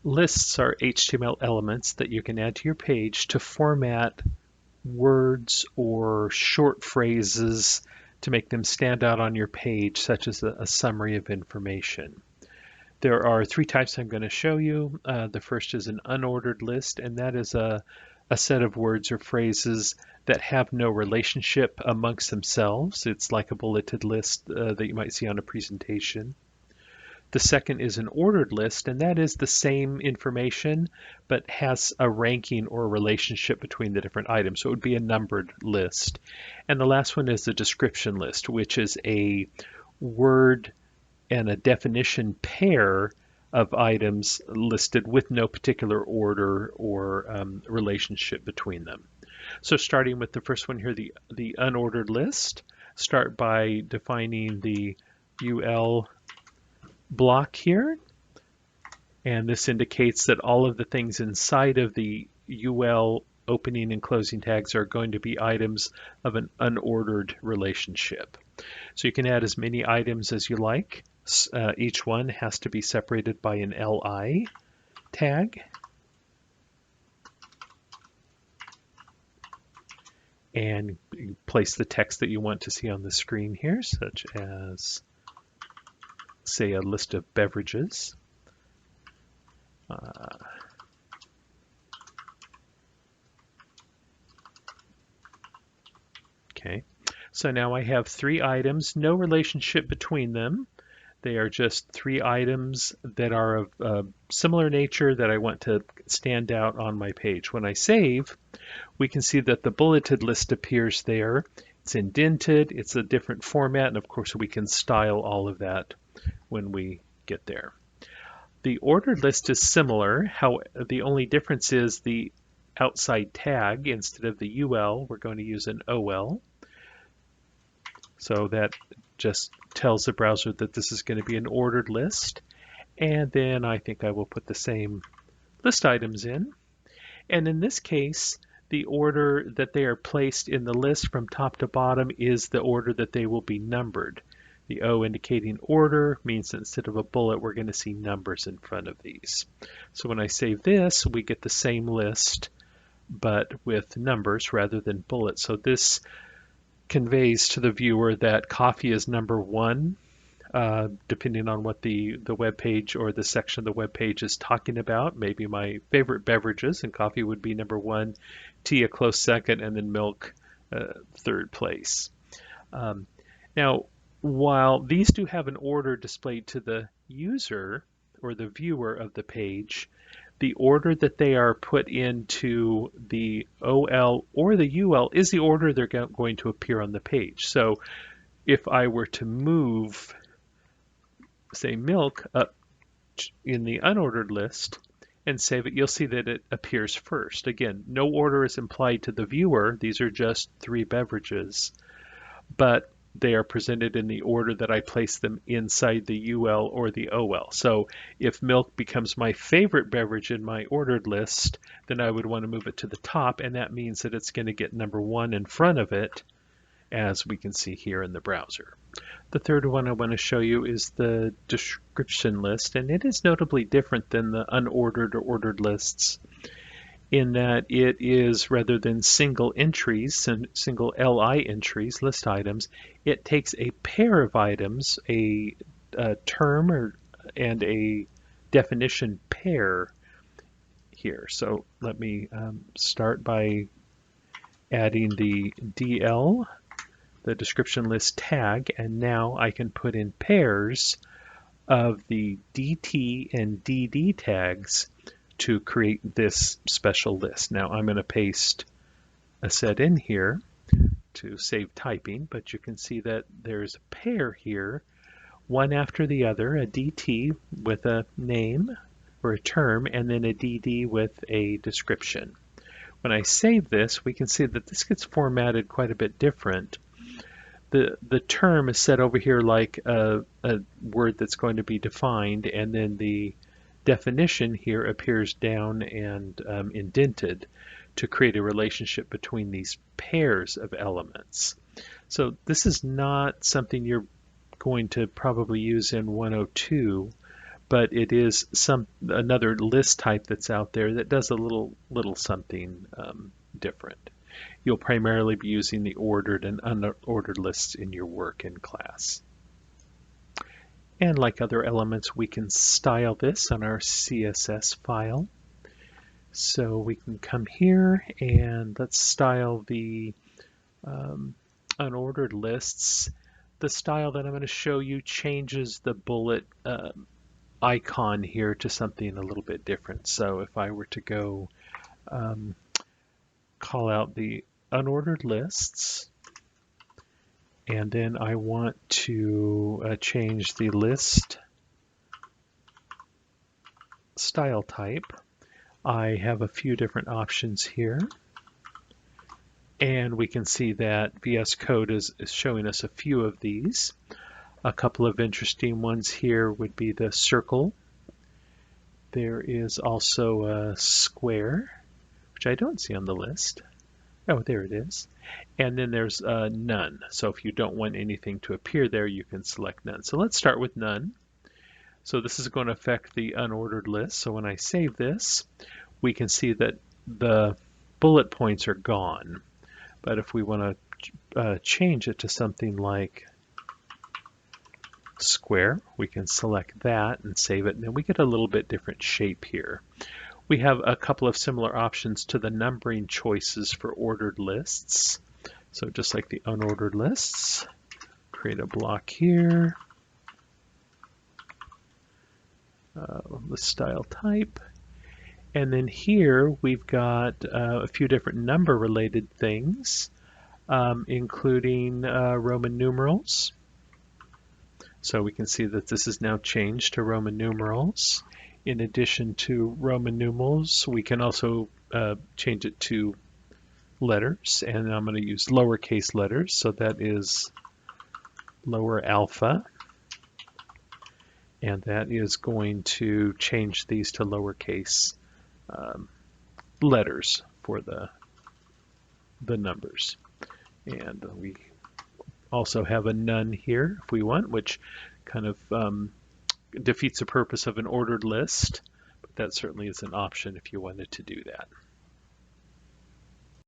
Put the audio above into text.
Lists are HTML elements that you can add to your page to format words or short phrases to make them stand out on your page, such as a summary of information. There are three types I'm going to show you. The first is an unordered list, and that is a set of words or phrases that have no relationship amongst themselves. It's like a bulleted list that you might see on a presentation. The second is an ordered list, and that is the same information but has a ranking or a relationship between the different items. So it would be a numbered list. And the last one is a description list, which is a word and a definition pair of items listed with no particular order or relationship between them. So starting with the first one here, the unordered list, start by defining the UL block here, and this indicates that all of the things inside of the UL opening and closing tags are going to be items of an unordered relationship. So you can add as many items as you like. Each one has to be separated by an LI tag. And place the text that you want to see on the screen here, such as, say, a list of beverages. Okay, so now I have three items, no relationship between them. They are just three items that are of similar nature that I want to stand out on my page. When I save, we can see that the bulleted list appears there. It's indented, it's a different format, and of course we can style all of that when we get there. The ordered list is similar. How the only difference is the outside tag. Instead of the UL, we're going to use an OL. So that just tells the browser that this is going to be an ordered list. And then I think I will put the same list items in. And in this case, the order that they are placed in the list from top to bottom is the order that they will be numbered. The O indicating order means that instead of a bullet, we're going to see numbers in front of these. So when I save this, we get the same list, but with numbers rather than bullets. So this conveys to the viewer that coffee is number one, depending on what the web page or the section of the web page is talking about. Maybe my favorite beverages, and coffee would be number one, tea a close second, and then milk third place. Now, while these do have an order displayed to the user or the viewer of the page, the order that they are put into the OL or the UL is the order they're going to appear on the page. So if I were to move, say, milk up in the unordered list and save it, you'll see that it appears first. Again, no order is implied to the viewer. These are just three beverages, but they are presented in the order that I place them inside the UL or the OL. So if milk becomes my favorite beverage in my ordered list, then I would want to move it to the top, and that means that it's going to get number one in front of it, as we can see here in the browser. The third one I want to show you is the description list, and it is notably different than the unordered or ordered lists in that it is, rather than single entries and single LI entries, list items, it takes a pair of items, a term and a definition pair here. So let me start by adding the DL, the description list tag, and now I can put in pairs of the DT and DD tags to create this special list. Now I'm going to paste a set in here to save typing, but you can see that there's a pair here, one after the other, a DT with a name or a term, and then a DD with a description. When I save this, we can see that this gets formatted quite a bit different. The term is set over here like a word that's going to be defined, and then the definition here appears down and indented to create a relationship between these pairs of elements. So this is not something you're going to probably use in 102, but it is another list type that's out there that does a little something different. You'll primarily be using the ordered and unordered lists in your work in class. And like other elements, we can style this on our CSS file. So we can come here and let's style the unordered lists. The style that I'm going to show you changes the bullet icon here to something a little bit different. So if I were to go call out the unordered lists, and then I want to change the list style type, I have a few different options here. And we can see that VS Code is showing us a few of these. A couple of interesting ones here would be the circle. There is also a square, which I don't see on the list. Oh, there it is. And then there's none. So if you don't want anything to appear there, you can select none. So let's start with none. So this is going to affect the unordered list. So when I save this, we can see that the bullet points are gone. But if we want to change it to something like square, we can select that and save it. And then we get a little bit different shape here. We have a couple of similar options to the numbering choices for ordered lists. So just like the unordered lists, create a block here, list style type. And then here we've got a few different number related things, including Roman numerals. So we can see that this is now changed to Roman numerals. In addition to Roman numerals, we can also change it to letters, and I'm going to use lowercase letters, so that is lower alpha, and that is going to change these to lowercase letters for the numbers. And we also have a none here if we want, which kind of defeats the purpose of an ordered list, but that certainly is an option if you wanted to do that.